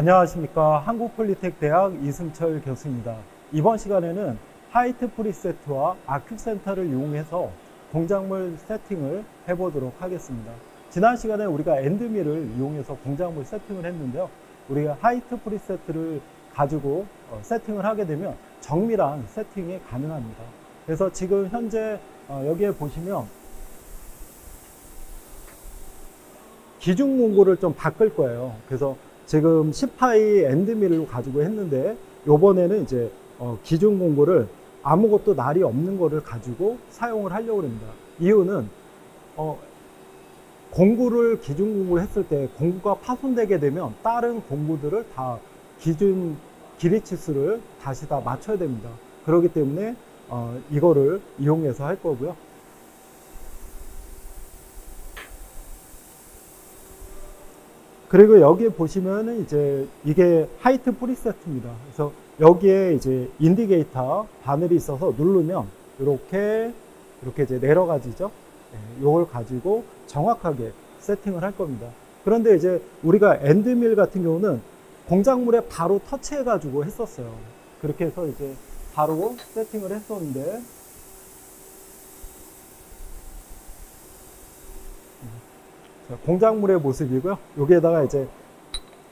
안녕하십니까. 한국폴리텍대학 이승철 교수입니다. 이번 시간에는 하이트 프리세트와 아큐센터를 이용해서 공작물 세팅을 해보도록 하겠습니다. 지난 시간에 우리가 엔드밀을 이용해서 공작물 세팅을 했는데요. 우리가 하이트 프리세트를 가지고 세팅을 하게 되면 정밀한 세팅이 가능합니다. 그래서 지금 현재 여기에 보시면 기준 공구를 좀 바꿀 거예요. 그래서 지금 10파이 엔드밀로 가지고 했는데 요번에는 이제 기준 공구를 아무것도 날이 없는 거를 가지고 사용을 하려고 합니다. 이유는 공구를 기준 공구를 했을 때 공구가 파손되게 되면 다른 공구들을 다 기준 길이 치수를 다시 다 맞춰야 됩니다. 그렇기 때문에 이거를 이용해서 할 거고요. 그리고 여기에 보시면은 이제 이게 하이트 프리세트입니다. 그래서 여기에 이제 인디게이터 바늘이 있어서 누르면 이렇게 이제 내려가지죠. 이걸 가지고 정확하게 세팅을 할 겁니다. 그런데 이제 우리가 엔드밀 같은 경우는 공작물에 바로 터치해 가지고 했었어요. 그렇게 해서 이제 바로 세팅을 했었는데 공작물의 모습이고요. 여기에다가 이제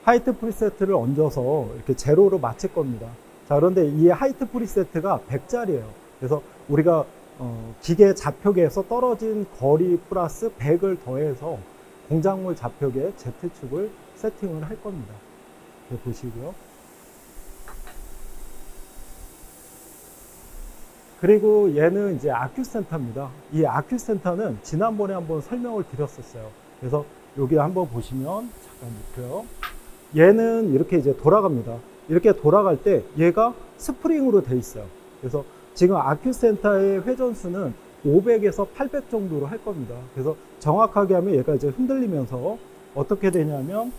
하이트 프리세트를 얹어서 이렇게 제로로 맞출 겁니다. 자, 그런데 이 하이트 프리세트가 100짜리예요. 그래서 우리가 기계 좌표계에서 떨어진 거리 플러스 100을 더해서 공작물 좌표계 Z축을 세팅을 할 겁니다. 이렇게 보시고요. 그리고 얘는 이제 아큐센터입니다. 이 아큐센터는 지난번에 한번 설명을 드렸었어요. 그래서 여기 한번 보시면 잠깐 놓고요. 얘는 이렇게 이제 돌아갑니다. 이렇게 돌아갈 때 얘가 스프링으로 돼 있어요. 그래서 지금 아큐센터의 회전수는 500에서 800 정도로 할 겁니다. 그래서 정확하게 하면 얘가 이제 흔들리면서 어떻게 되냐면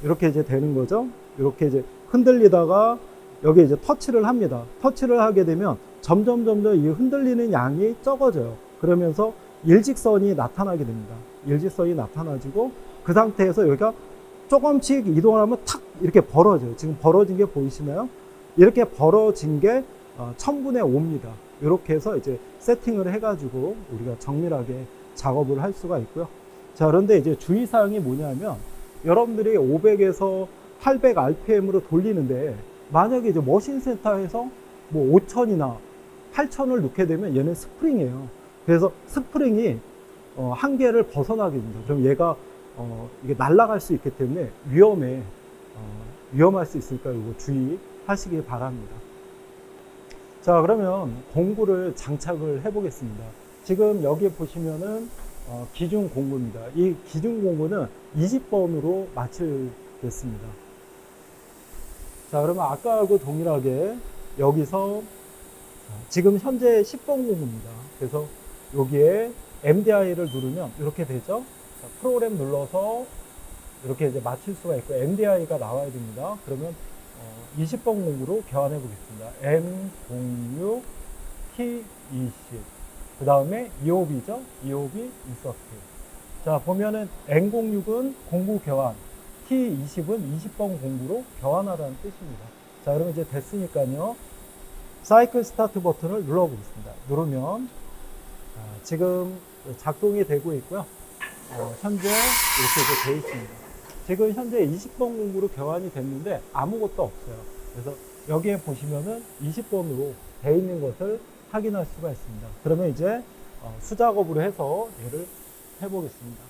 이렇게 이제 되는 거죠. 이렇게 이제 흔들리다가 여기 이제 터치를 합니다. 터치를 하게 되면 점점 이 흔들리는 양이 적어져요. 그러면서 일직선이 나타나게 됩니다. 일직선이 나타나지고 그 상태에서 여기가 조금씩 이동을 하면 탁 이렇게 벌어져요. 지금 벌어진 게 보이시나요? 이렇게 벌어진 게 1000분의 5입니다. 이렇게 해서 이제 세팅을 해가지고 우리가 정밀하게 작업을 할 수가 있고요. 자, 그런데 이제 주의사항이 뭐냐면 여러분들이 500에서 800 RPM으로 돌리는데 만약에 이제 머신센터에서 뭐 5000이나 8000을 넣게 되면 얘는 스프링이에요. 그래서 스프링이 한계를 벗어나게 됩니다. 그럼 얘가 이게 날아갈 수 있기 때문에 위험할 수 있으니까 이거 주의하시기 바랍니다. 자, 그러면 공구를 장착을 해 보겠습니다. 지금 여기 보시면은 기준 공구입니다. 이 기준 공구는 20번으로 맞추겠습니다. 자, 그러면 아까하고 동일하게 여기서 지금 현재 10번 공구입니다. 그래서 여기에 MDI를 누르면 이렇게 되죠. 자, 프로그램 눌러서 이렇게 이제 맞출 수가 있고 MDI가 나와야 됩니다. 그러면 20번 공구로 교환해 보겠습니다. M06 T20 그 다음에 EOB죠. EOB 인서트. 자, 보면은 N06은 공구 교환, T20은 20번 공구로 교환하라는 뜻입니다. 자, 그러면 이제 됐으니까요. 사이클 스타트 버튼을 눌러보겠습니다. 누르면 지금 작동이 되고 있고요. 현재 이렇게 이제 되어 있습니다. 지금 현재 20번 공구로 교환이 됐는데 아무것도 없어요. 그래서 여기에 보시면은 20번으로 되어 있는 것을 확인할 수가 있습니다. 그러면 이제 수작업으로 해서 얘를 해보겠습니다.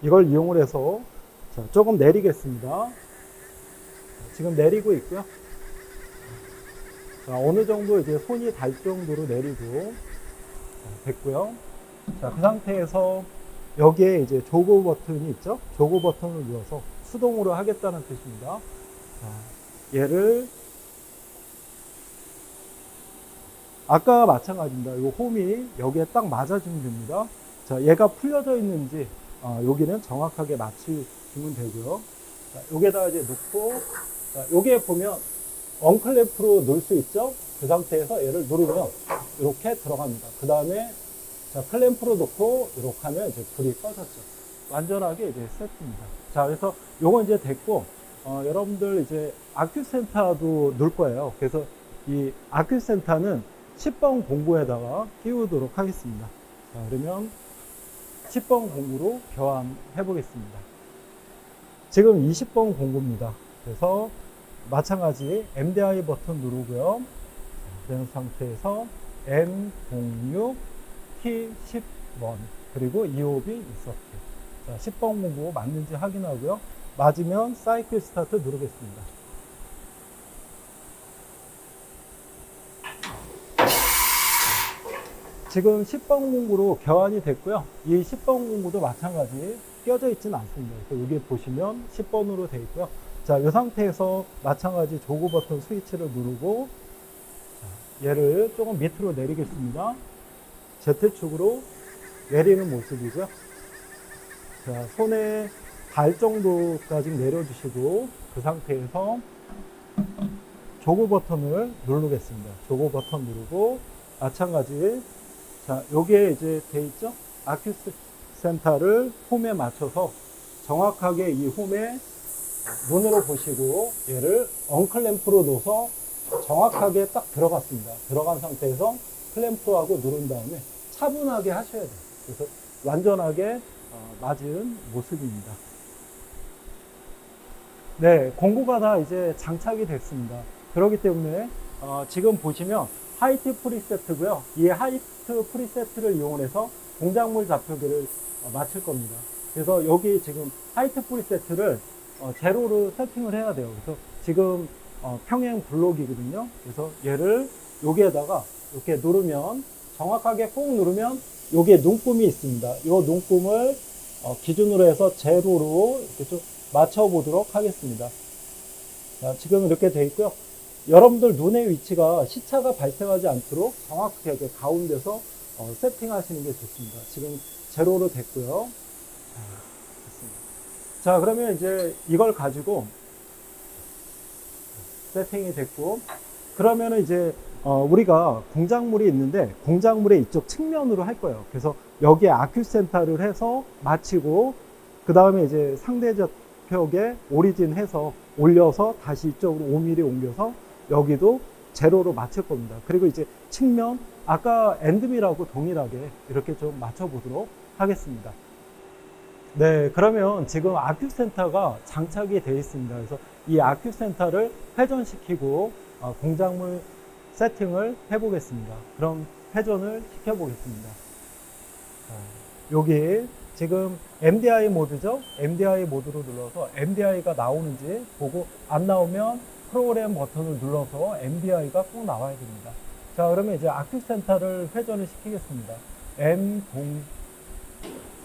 이걸 이용을 해서 조금 내리겠습니다. 지금 내리고 있고요. 자, 어느 정도 이제 손이 닿을 정도로 내리고 됐고요. 자, 그 상태에서 여기에 이제 조거 버튼이 있죠. 조거 버튼을 눌러서 수동으로 하겠다는 뜻입니다. 자, 얘를 아까와 마찬가지입니다. 이 홈이 여기에 딱 맞아주면 됩니다. 자, 얘가 풀려져 있는지 여기는 정확하게 맞추시면 되고요. 자, 여기에다가 이제 놓고 자, 여기에 보면 언클램프로 놓을 수 있죠. 그 상태에서 얘를 누르면 이렇게 들어갑니다. 그 다음에 자, 클램프로 놓고 이렇게 하면 이제 불이 꺼졌죠. 완전하게 이제 세트입니다. 자, 그래서 요건 이제 됐고, 여러분들 이제 아큐센터도 넣을 거예요. 그래서 이 아큐센터는 10번 공구에다가 끼우도록 하겠습니다. 자, 그러면 10번 공구로 교환해 보겠습니다. 지금 20번 공구입니다. 그래서 마찬가지 MDI 버튼 누르고요. 그런 상태에서 M06 T10번 그리고 EOB 인서트. 자, 10번 공구 맞는지 확인하고요. 맞으면 사이클 스타트 누르겠습니다. 지금 10번 공구로 교환이 됐고요. 이 10번 공구도 마찬가지 끼어져 있지는 않습니다. 그래서 여기 보시면 10번으로 되어 있고요. 자, 이 상태에서 마찬가지 조그 버튼 스위치를 누르고 얘를 조금 밑으로 내리겠습니다. Z축으로 내리는 모습이고요. 자, 손에 닿을 정도까지 내려주시고 그 상태에서 조그 버튼을 누르겠습니다. 조그 버튼 누르고 마찬가지 자, 여기에 이제 돼 있죠? 아큐스 센터를 홈에 맞춰서 정확하게 이 홈에 눈으로 보시고 얘를 언클램프로 놓아서 정확하게 딱 들어갔습니다. 들어간 상태에서 클램프하고 누른 다음에 차분하게 하셔야 돼요. 그래서 완전하게 맞은 모습입니다. 네, 공구가 다 이제 장착이 됐습니다. 그렇기 때문에 지금 보시면 하이트 프리세트고요. 이 하이트 프리세트를 이용해서 동작물 좌표기를 맞출 겁니다. 그래서 여기 지금 하이트 프리세트를 제로로 세팅을 해야 돼요. 그래서 지금 평행 블록이거든요. 그래서 얘를 여기에다가 이렇게 누르면 정확하게 꾹 누르면 여기에 눈금이 있습니다. 이 눈금을 기준으로 해서 제로로 이렇게 좀 맞춰 보도록 하겠습니다. 자, 지금 이렇게 되어 있고요. 여러분들 눈의 위치가 시차가 발생하지 않도록 정확하게 가운데서 세팅하시는 게 좋습니다. 지금 제로로 됐고요. 자, 그러면 이제 이걸 가지고 세팅이 됐고, 그러면은 이제 우리가 공작물이 있는데 공작물의 이쪽 측면으로 할 거예요. 그래서 여기에 아큐센터를 해서 마치고 그 다음에 이제 상대적 벽에 오리진 해서 올려서 다시 이쪽으로 5mm 옮겨서 여기도 제로로 맞출 겁니다. 그리고 이제 측면 아까 엔드밀하고 동일하게 이렇게 좀 맞춰 보도록 하겠습니다. 네, 그러면 지금 아큐센터가 장착이 되어 있습니다. 그래서 이 아큐센터를 회전시키고 공작물 세팅을 해 보겠습니다. 그럼 회전을 시켜 보겠습니다. 여기 지금 MDI 모드죠. MDI 모드로 눌러서 MDI가 나오는지 보고 안 나오면 프로그램 버튼을 눌러서 MDI가 꼭 나와야 됩니다. 자, 그러면 이제 아큐센터를 회전을 시키겠습니다.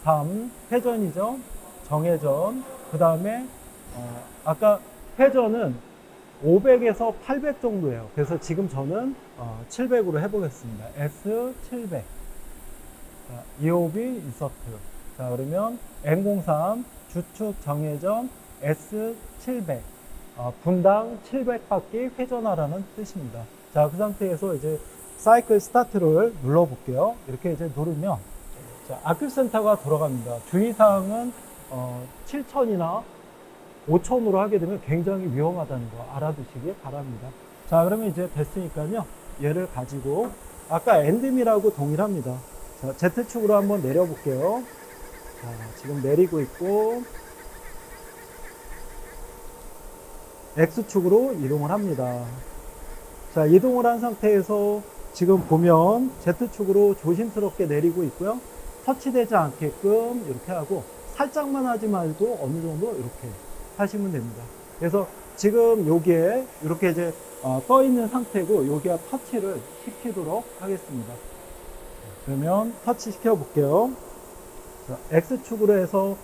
M03 회전이죠. 정회전. 그 다음에 아까 회전은 500에서 800 정도예요. 그래서 지금 저는 700으로 해보겠습니다. S700. EOB 인서트. 자, 그러면 M03 주축 정회전 S700. 분당 700바퀴 회전하라는 뜻입니다. 자, 그 상태에서 이제 사이클 스타트를 눌러 볼게요. 이렇게 이제 누르면 자, 아큐센터가 돌아갑니다. 주의사항은 7000이나 5000으로 하게 되면 굉장히 위험하다는 거 알아두시기 바랍니다. 자, 그러면 이제 됐으니까요. 얘를 가지고 아까 엔드밀하고 동일합니다. 자, Z축으로 한번 내려볼게요. 자, 지금 내리고 있고 X축으로 이동을 합니다. 자, 이동을 한 상태에서 지금 보면 Z축으로 조심스럽게 내리고 있고요. 터치되지 않게끔 이렇게 하고 살짝만 하지 말고 어느 정도 이렇게 하시면 됩니다. 그래서 지금 여기에 이렇게 이제 떠 있는 상태고 여기가 터치를 시키도록 하겠습니다. 그러면 터치 시켜 볼게요. 자, X축으로 해서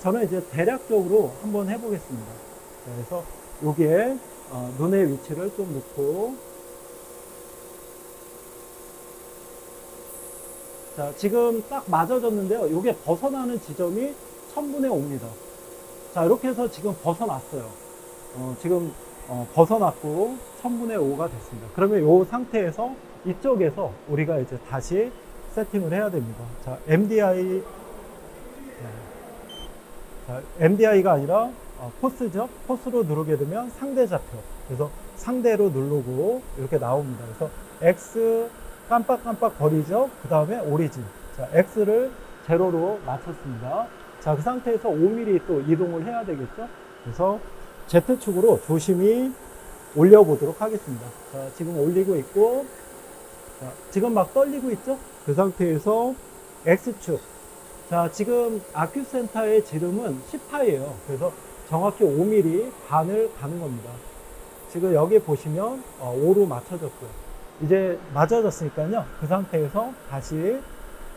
저는 이제 대략적으로 한번 해보겠습니다. 자, 그래서 여기에 눈의 위치를 좀 놓고 자, 지금 딱 맞아졌는데요. 이게 벗어나는 지점이 1000분의 5입니다. 자, 이렇게 해서 지금 벗어났어요. 지금 벗어났고 1000분의 5가 됐습니다. 그러면 이 상태에서 이쪽에서 우리가 이제 다시 세팅을 해야 됩니다. 자, MDI 자, MDI가 아니라 포스죠. 포스로 누르게 되면 상대 좌표. 그래서 상대로 누르고 이렇게 나옵니다. 그래서 X 깜빡깜빡 거리죠. 그 다음에 오리진. 자, X를 제로로 맞췄습니다. 자, 그 상태에서 5mm 또 이동을 해야 되겠죠. 그래서 Z축으로 조심히 올려보도록 하겠습니다. 자, 지금 올리고 있고, 자, 지금 막 떨리고 있죠? 그 상태에서 X축. 자, 지금 아큐센터의 지름은 10파이에요. 그래서 정확히 5mm 반을 가는 겁니다. 지금 여기 보시면 5로 맞춰졌고요. 이제 맞아졌으니까요. 그 상태에서 다시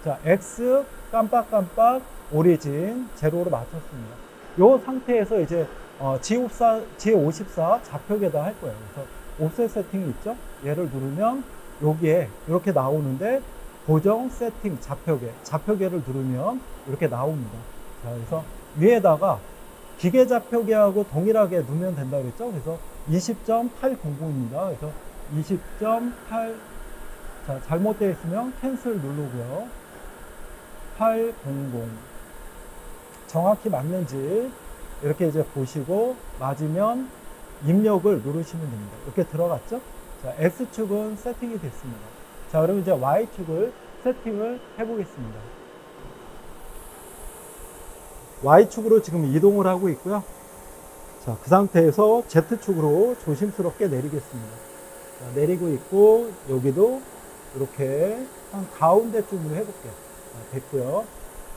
자, X 깜빡깜빡 오리진 제로로 맞췄습니다. 이 상태에서 이제 G54 좌표계다 할 거예요. 그래서 옵셋 세팅이 있죠. 얘를 누르면 여기에 이렇게 나오는데 고정 세팅 좌표계를 누르면 이렇게 나옵니다. 자, 그래서 위에다가 기계 좌표계하고 동일하게 누르면 된다고 그랬죠. 그래서 20.800입니다. 그래서 20.8 자, 잘못되어 있으면 캔슬 누르고요. 800 정확히 맞는지 이렇게 이제 보시고 맞으면 입력을 누르시면 됩니다. 이렇게 들어갔죠? 자, X축은 세팅이 됐습니다. 자, 그럼 이제 Y축을 세팅을 해보겠습니다. Y축으로 지금 이동을 하고 있고요. 자, 그 상태에서 Z축으로 조심스럽게 내리겠습니다. 자, 내리고 있고, 여기도 이렇게 한 가운데쯤으로 해볼게요. 자, 됐고요.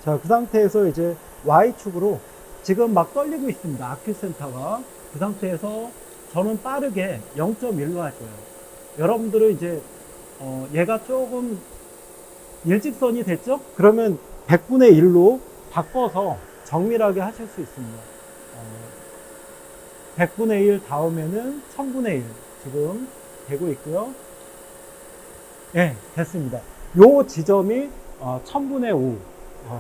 자, 그 상태에서 이제 Y축으로 지금 막 떨리고 있습니다. 아큐센터가. 그 상태에서 저는 빠르게 0.1로 할 거예요. 여러분들은 이제 얘가 조금 일직선이 됐죠? 그러면 100분의 1로 바꿔서 정밀하게 하실 수 있습니다. 100분의 1 다음에는 1000분의 1 지금 되고 있고요. 네, 됐습니다. 요 지점이 1000분의 5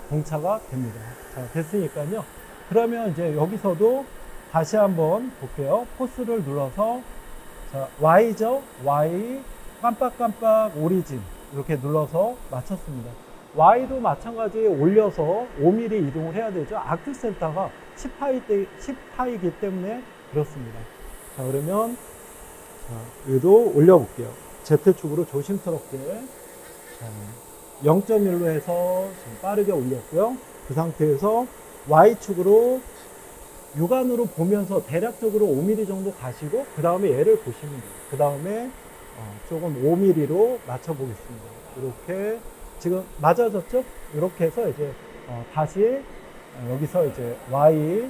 공차가 됩니다. 자, 됐으니까요. 그러면 이제 여기서도 다시 한번 볼게요. 포스를 눌러서 자, Y죠? Y 깜빡깜빡 오리진 이렇게 눌러서 맞췄습니다. Y도 마찬가지 올려서 5mm 이동을 해야 되죠. 아큐센터가 10파이기 때문에 그렇습니다. 자, 그러면 여기도 올려볼게요. Z축으로 조심스럽게 0.1로 해서 좀 빠르게 올렸고요. 그 상태에서 Y축으로 육안으로 보면서 대략적으로 5mm 정도 가시고 그 다음에 얘를 보시면 돼요. 그 다음에 조금 5mm로 맞춰보겠습니다. 이렇게 지금 맞아졌죠? 이렇게 해서 이제 다시 여기서 이제 Y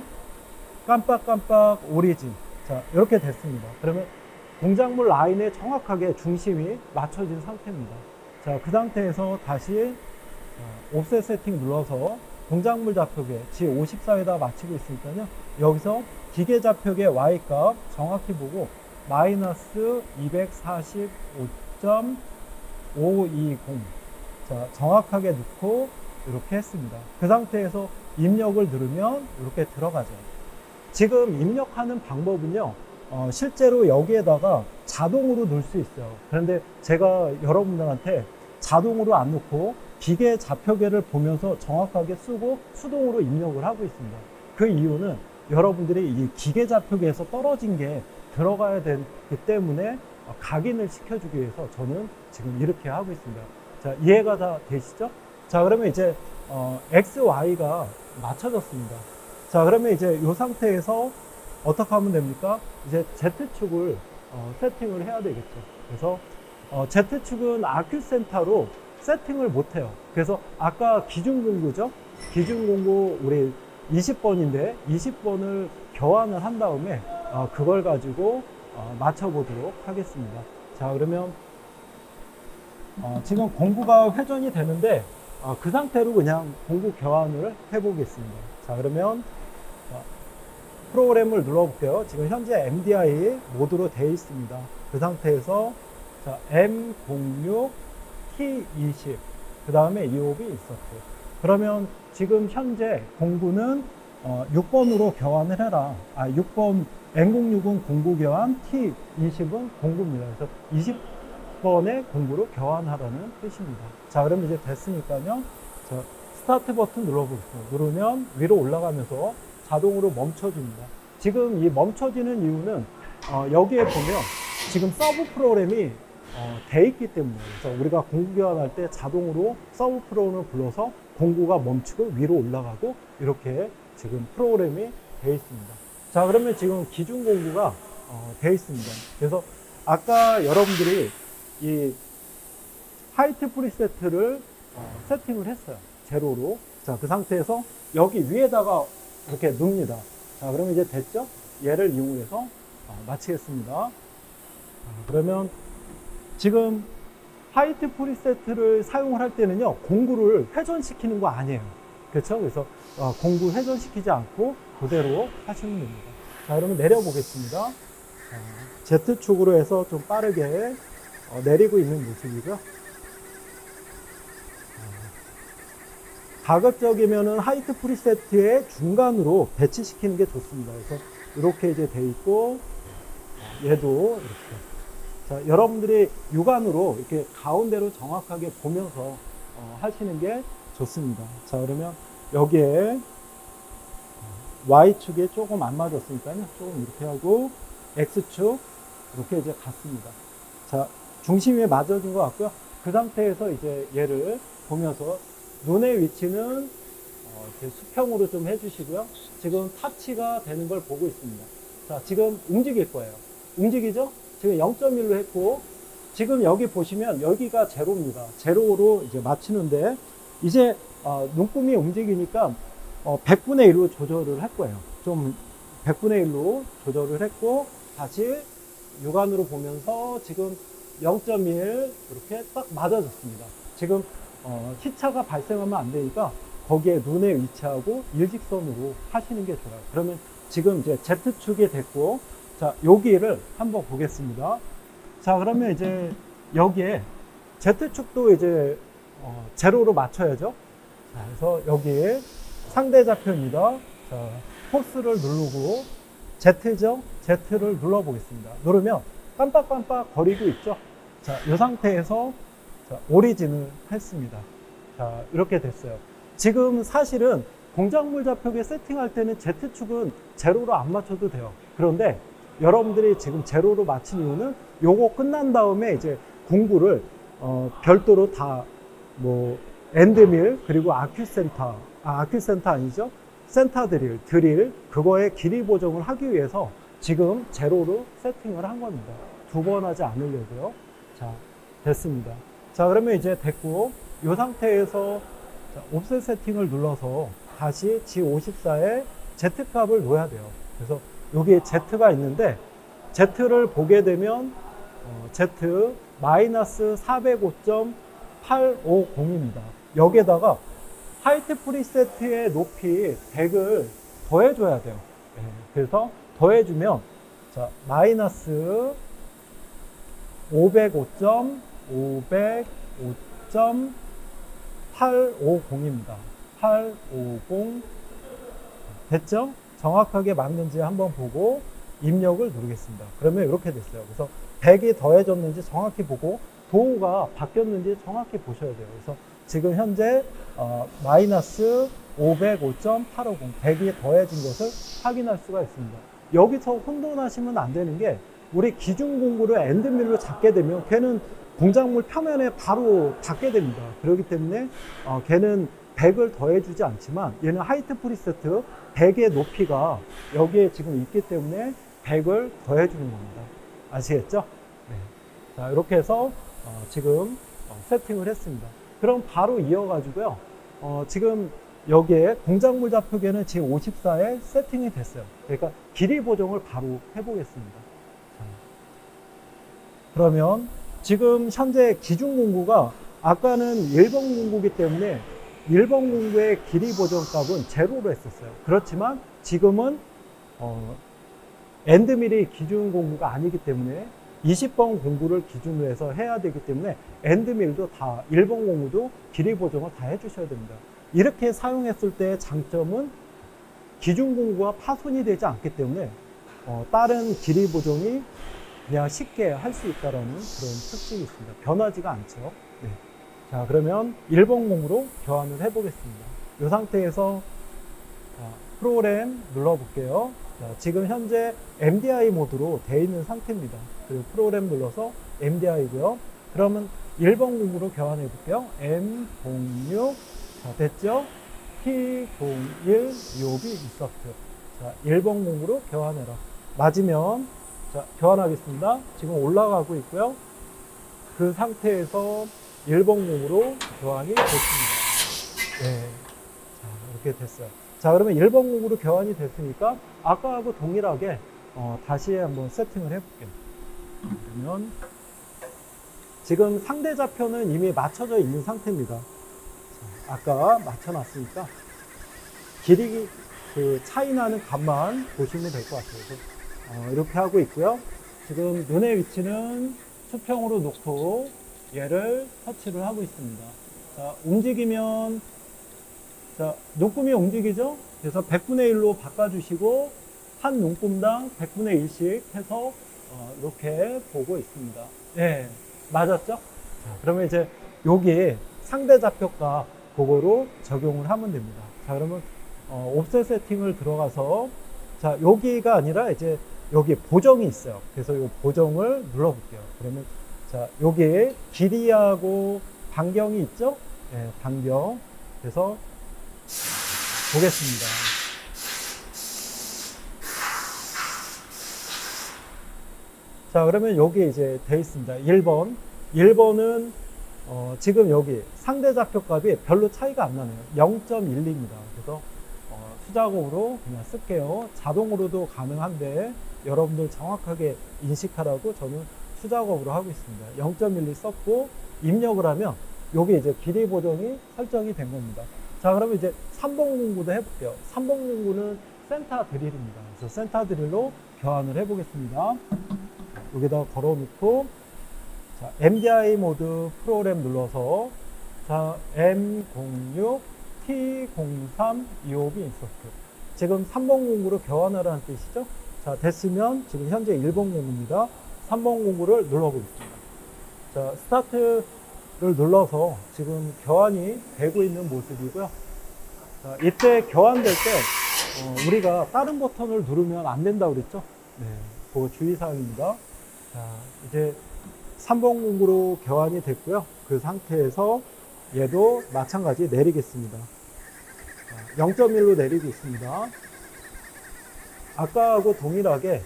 깜빡깜빡 오리진 자 이렇게 됐습니다. 그러면 동작물 라인에 정확하게 중심이 맞춰진 상태입니다. 자, 그 상태에서 다시 옵셋 세팅 눌러서 동작물 좌표계 G54에다 맞추고 있으니까요. 여기서 기계 좌표계 Y값 정확히 보고 마이너스 245.520 자, 정확하게 넣고 이렇게 했습니다. 그 상태에서 입력을 누르면 이렇게 들어가죠. 지금 입력하는 방법은요. 실제로 여기에다가 자동으로 넣을 수 있어요. 그런데 제가 여러분들한테 자동으로 안 넣고 기계 좌표계를 보면서 정확하게 쓰고 수동으로 입력을 하고 있습니다. 그 이유는 여러분들이 이 기계 좌표계에서 떨어진 게 들어가야 되기 때문에 각인을 시켜주기 위해서 저는 지금 이렇게 하고 있습니다. 자, 이해가 다 되시죠? 자, 그러면 이제 X, Y가 맞춰졌습니다. 자, 그러면 이제 이 상태에서 어떻게 하면 됩니까? 이제 Z축을 세팅을 해야 되겠죠. 그래서 Z축은 아큐센터로 세팅을 못해요. 그래서 아까 기준공구죠? 기준공구 우리 20번인데 20번을 교환을 한 다음에 그걸 가지고 맞춰보도록 하겠습니다. 자, 그러면 지금 공구가 회전이 되는데 그 상태로 그냥 공구 교환을 해보겠습니다. 자, 그러면 프로그램을 눌러볼게요. 지금 현재 MDI 모드로 되어 있습니다. 그 상태에서 자, M06 T20 그 다음에 이옵이 있었고 그러면 지금 현재 공구는 6번으로 교환을 해라. 6번 M06은 공구 교환, T20은 공구입니다. 그래서 20번의 공구로 교환하라는 뜻입니다. 자, 그러면 이제 됐으니까요. 자, 스타트 버튼 눌러보겠습니다. 누르면 위로 올라가면서 자동으로 멈춰줍니다. 지금 이 멈춰지는 이유는 여기에 보면 지금 서브 프로그램이 돼 있기 때문에, 그래서 우리가 공구 교환할 때 자동으로 서브 프로그램을 불러서 공구가 멈추고 위로 올라가고 이렇게 지금 프로그램이 돼 있습니다. 자, 그러면 지금 기준 공구가 돼 있습니다. 그래서 아까 여러분들이 이 하이트 프리세트를 세팅을 했어요. 제로로. 자, 그 상태에서 여기 위에다가 이렇게 넣습니다. 자, 그러면 이제 됐죠? 얘를 이용해서 마치겠습니다. 그러면 지금 하이트 프리세트를 사용을 할 때는요, 공구를 회전시키는 거 아니에요. 그렇죠? 그래서 공구 회전시키지 않고 그대로 하시면 됩니다. 자, 그러면 내려보겠습니다. Z축으로 해서 좀 빠르게 내리고 있는 모습이고요. 가급적이면은 하이트 프리세트의 중간으로 배치시키는 게 좋습니다. 그래서 이렇게 이제 돼 있고, 얘도 이렇게. 자, 여러분들이 육안으로 이렇게 가운데로 정확하게 보면서 하시는 게 좋습니다. 자, 그러면 여기에 Y축에 조금 안 맞았으니까요. 조금 이렇게 하고, X축, 이렇게 이제 갔습니다. 자, 중심에 맞아진 것 같고요. 그 상태에서 이제 얘를 보면서 눈의 위치는 이렇게 수평으로 좀 해주시고요. 지금 타치가 되는 걸 보고 있습니다. 자, 지금 움직일 거예요. 움직이죠? 지금 0.1로 했고, 지금 여기 보시면 여기가 제로입니다. 제로로 이제 맞추는데, 이제 눈금이 움직이니까 100분의 1로 조절을 할 거예요. 좀 100분의 1로 조절을 했고, 다시 육안으로 보면서 지금 0.1 이렇게 딱 맞아졌습니다. 지금 시차가 발생하면 안 되니까 거기에 눈의 위치하고 일직선으로 하시는 게 좋아요. 그러면 지금 이제 Z축이 됐고, 자, 여기를 한번 보겠습니다. 자, 그러면 이제 여기에 Z축도 이제 제로로 맞춰야죠. 자, 그래서 여기에 상대 좌표입니다. 자, 포스를 누르고 Z죠? Z를 눌러보겠습니다. 누르면 깜빡깜빡 거리고 있죠? 자, 이 상태에서 자, 오리진을 했습니다. 자, 이렇게 됐어요. 지금 사실은 공작물 좌표계 세팅할 때는 Z축은 제로로 안 맞춰도 돼요. 그런데 여러분들이 지금 제로로 맞힌 이유는 요거 끝난 다음에 이제 공구를 별도로 다 뭐 엔드밀 그리고 아큐센터 아니죠? 센터 드릴 그거의 길이 보정을 하기 위해서 지금 제로로 세팅을 한 겁니다. 두 번 하지 않으려고요. 자, 됐습니다. 자, 그러면 이제 됐고, 이 상태에서 옵셋 세팅을 눌러서 다시 G54에 Z값을 넣어야 돼요. 그래서 여기에 Z가 있는데, Z를 보게 되면 Z 마이너스 405.850입니다. 여기에다가 하이트 프리세트의 높이 100을 더해줘야 돼요. 네, 그래서 더해주면 자, 마이너스 505.850입니다. 850 됐죠? 정확하게 맞는지 한번 보고 입력을 누르겠습니다. 그러면 이렇게 됐어요. 그래서 100이 더해졌는지 정확히 보고 도우가 바뀌었는지 정확히 보셔야 돼요. 그래서 지금 현재 마이너스 505.850 100이 더해진 것을 확인할 수가 있습니다. 여기서 혼돈하시면 안 되는 게 우리 기준 공구를 엔드밀로 잡게 되면 걔는 공작물 표면에 바로 닿게 됩니다. 그렇기 때문에 걔는 100을 더해주지 않지만 얘는 하이트 프리세트 100의 높이가 여기에 지금 있기 때문에 100을 더해주는 겁니다. 아시겠죠? 네. 자, 이렇게 해서 지금 세팅을 했습니다. 그럼 바로 이어가지고요. 지금 여기에 공작물 좌표계는 제54에 세팅이 됐어요. 그러니까 길이 보정을 바로 해보겠습니다. 자, 그러면 지금 현재 기준 공구가 아까는 1번 공구이기 때문에 1번 공구의 길이 보정 값은 제로로 했었어요. 그렇지만 지금은 엔드밀이 기준 공구가 아니기 때문에 20번 공구를 기준으로 해서 해야 되기 때문에 엔드밀도 다 1번 공구도 길이 보정을 다 해주셔야 됩니다. 이렇게 사용했을 때의 장점은 기준 공구가 파손이 되지 않기 때문에 다른 길이 보정이 그냥 쉽게 할 수 있다는 그런 특징이 있습니다. 변하지가 않죠. 네. 자, 그러면 1번 공구로 교환을 해보겠습니다. 이 상태에서 프로그램 눌러볼게요. 자, 지금 현재 MDI 모드로 되어 있는 상태입니다. 그리고 프로그램 눌러서 MDI고요. 그러면 1번 공구로 교환해 볼게요. M06. 자, 됐죠? T01 유비 인서트. 자, 1번 공구로 교환해라. 맞으면, 자, 교환하겠습니다. 지금 올라가고 있고요. 그 상태에서 1번 공구로 교환이 됐습니다. 네. 자, 이렇게 됐어요. 자, 그러면 1번 공구로 교환이 됐으니까 아까하고 동일하게 다시 한번 세팅을 해볼게요. 그러면 지금 상대 좌표는 이미 맞춰져 있는 상태입니다. 자, 아까 맞춰놨으니까 길이 그 차이 나는 값만 보시면 될 것 같아요. 이렇게 하고 있고요. 지금 눈의 위치는 수평으로 놓고 얘를 터치를 하고 있습니다. 자, 움직이면 자, 눈금이 움직이죠? 그래서 100분의 1로 바꿔주시고 한 눈금당 100분의 1씩 해서 이렇게 보고 있습니다. 예, 맞았죠? 자, 그러면 이제 여기 상대 좌표값 그거로 적용을 하면 됩니다. 자, 그러면 옵셋 세팅을 들어가서 자, 여기가 아니라 이제 여기 보정이 있어요. 그래서 이 보정을 눌러볼게요. 그러면 자, 여기 길이하고 반경이 있죠? 예, 반경. 그래서 보겠습니다. 자, 그러면 여기 이제 되어 있습니다. 1번. 1번은 지금 여기 상대 좌표 값이 별로 차이가 안 나네요. 0.12입니다. 그래서 수작업으로 그냥 쓸게요. 자동으로도 가능한데 여러분들 정확하게 인식하라고 저는 수작업으로 하고 있습니다. 0.12 썼고 입력을 하면 여기 이제 길이 보정이 설정이 된 겁니다. 자, 그러면 이제 3번 공구도 해볼게요. 3번 공구는 센터 드릴입니다. 그래서 센터 드릴로 교환을 해보겠습니다. 여기다 걸어놓고, 자, MDI 모드 프로그램 눌러서, 자, M06, T03, EOB 인서트. 지금 3번 공구로 교환하라는 뜻이죠. 자, 됐으면 지금 현재 1번 공구입니다. 3번 공구를 눌러보겠습니다. 자, 스타트 를 눌러서 지금 교환이 되고 있는 모습이고요. 자, 이때 교환될 때 우리가 다른 버튼을 누르면 안 된다고 그랬죠? 네, 그거 주의사항입니다. 자, 이제 3번 공구로 교환이 됐고요. 그 상태에서 얘도 마찬가지 내리겠습니다. 0.1로 내리고 있습니다. 아까하고 동일하게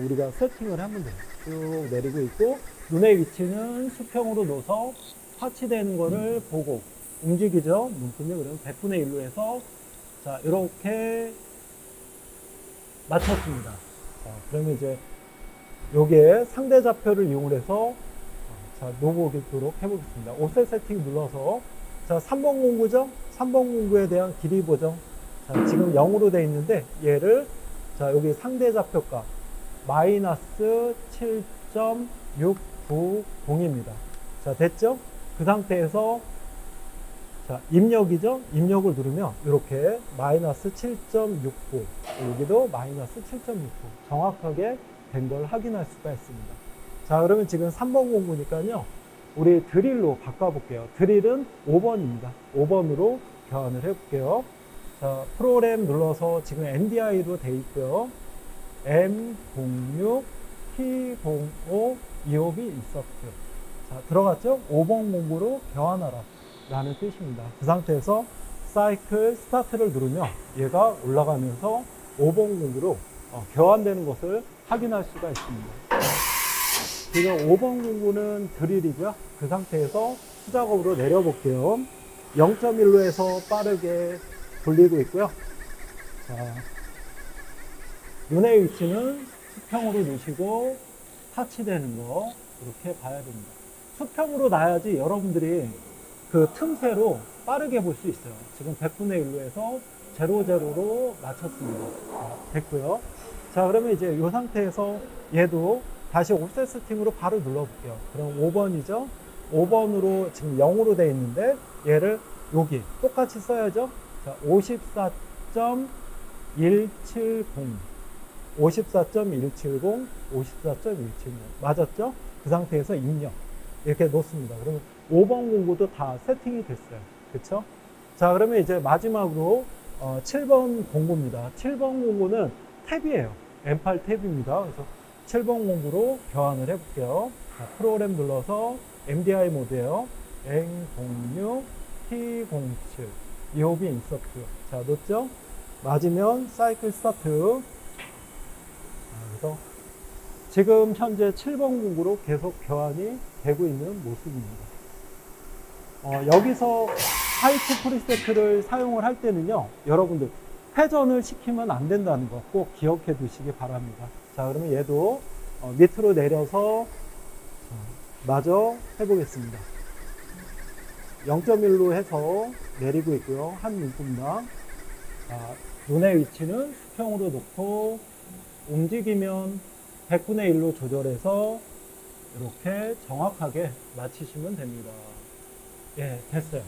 우리가 세팅을 하면 돼요. 쭉 내리고 있고 눈의 위치는 수평으로 놓아서 터치되는 거를 보고 움직이죠. 눈금이 그러면 100분의 1로 해서 자, 이렇게 맞췄습니다. 자, 그러면 이제 여기에 상대 좌표를 이용해서 자, 놓보도록 해보겠습니다. 옵셋 세팅 눌러서 자, 3번 공구죠. 3번 공구에 대한 길이 보정. 자, 지금 0으로 되어 있는데 얘를 자, 여기 상대 좌표값 마이너스 7.690입니다. 자, 됐죠? 그 상태에서 자, 입력이죠? 입력을 누르면 이렇게 마이너스 7.69 여기도 마이너스 7.69 정확하게 된 걸 확인할 수가 있습니다. 자, 그러면 지금 3번 공구니까요. 우리 드릴로 바꿔볼게요. 드릴은 5번입니다. 5번으로 교환을 해볼게요. 자, 프로그램 눌러서 지금 NDI로 되어 있고요. M06, T05, EOB 인서트. 자, 들어갔죠? 5번 공구로 교환하라 라는 뜻입니다. 그 상태에서 사이클 스타트를 누르면 얘가 올라가면서 5번 공구로 교환되는 것을 확인할 수가 있습니다. 지금 5번 공구는 드릴이고요. 그 상태에서 수작업으로 내려볼게요. 0.1로 해서 빠르게 돌리고 있고요. 자, 눈의 위치는 수평으로 놓으시고 타치되는 거 이렇게 봐야 됩니다. 수평으로 놔야지 여러분들이 그 틈새로 빠르게 볼 수 있어요. 지금 100분의 1로 해서 00로 맞췄습니다. 자, 됐고요. 자, 그러면 이제 이 상태에서 얘도 다시 옵셋 세팅으로 바로 눌러볼게요. 그럼 5번이죠? 5번으로 지금 0으로 되어 있는데 얘를 여기 똑같이 써야죠? 자, 54.170 54.170 54.170 맞았죠? 그 상태에서 입력 이렇게 놓습니다. 그러면 5번 공구도 다 세팅이 됐어요. 그쵸? 자, 그러면 이제 마지막으로 7번 공구입니다. 7번 공구는 탭이에요. M8 탭입니다. 그래서 7번 공구로 교환을 해볼게요. 자, 프로그램 눌러서 MDI 모드예요. N06 T07 EOB 인서트. 자, 넣었죠? 맞으면 사이클 스타트. 그래서 지금 현재 7번 공구로 계속 교환이 되고 있는 모습입니다. 여기서 하이트 프리세트를 사용을 할 때는요, 여러분들 회전을 시키면 안 된다는 거 꼭 기억해 두시기 바랍니다. 자, 그러면 얘도 밑으로 내려서 마저 해보겠습니다. 0.1로 해서 내리고 있고요. 한 눈금당. 눈의 위치는 수평으로 놓고 움직이면 100분의 1로 조절해서 이렇게 정확하게 맞추시면 됩니다. 예, 됐어요.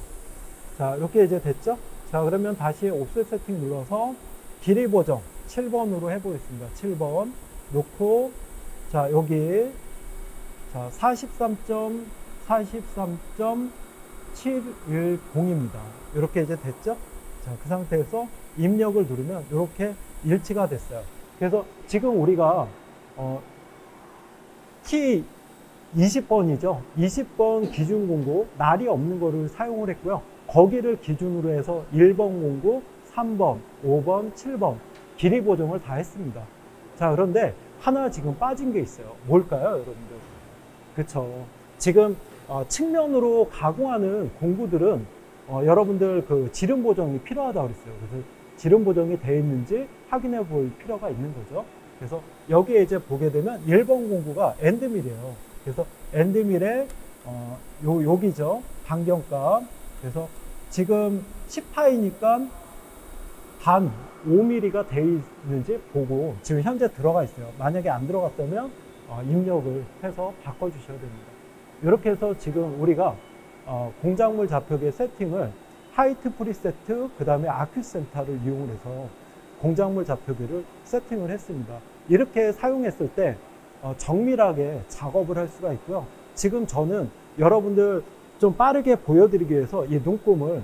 자, 이렇게 이제 됐죠? 자, 그러면 다시 옵셋 세팅 눌러서 길이 보정 7번으로 해보겠습니다. 7번 놓고, 자, 여기, 자, 43.710입니다. 이렇게 이제 됐죠? 자, 그 상태에서 입력을 누르면 이렇게 일치가 됐어요. 그래서 지금 우리가, 키 20번이죠. 20번 기준 공구, 날이 없는 거를 사용을 했고요. 거기를 기준으로 해서 1번 공구, 3번, 5번, 7번 길이 보정을 다 했습니다. 자, 그런데 하나 지금 빠진 게 있어요. 뭘까요, 여러분들? 그쵸. 지금 측면으로 가공하는 공구들은 여러분들 그 지름 보정이 필요하다고 그랬어요. 그래서 지름 보정이 되어 있는지 확인해 볼 필요가 있는 거죠. 그래서 여기에 이제 보게 되면 1번 공구가 엔드밀이에요. 그래서 엔드밀에 여기죠. 반경값. 그래서 지금 10파이니까 반 5mm가 돼 있는지 보고 지금 현재 들어가 있어요. 만약에 안 들어갔다면 입력을 해서 바꿔주셔야 됩니다. 이렇게 해서 지금 우리가 공작물 좌표계 세팅을 하이트 프리세트, 그 다음에 아큐센터를 이용해서 공작물 좌표계를 세팅을 했습니다. 이렇게 사용했을 때 정밀하게 작업을 할 수가 있고요. 지금 저는 여러분들 좀 빠르게 보여드리기 위해서 이 눈금을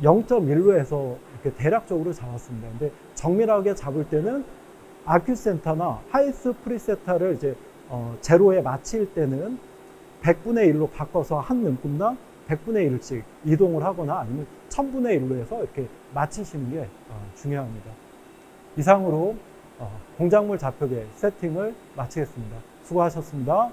0.1로 해서 이렇게 대략적으로 잡았습니다. 근데 정밀하게 잡을 때는 아큐센터나 하이스 프리세타를 이제 제로에 맞힐 때는 100분의 1로 바꿔서 한 눈금당 100분의 1씩 이동을 하거나 아니면 1000분의 1로 해서 이렇게 맞추시는 게 중요합니다. 이상으로 공작물 좌표계 세팅을 마치겠습니다. 수고하셨습니다.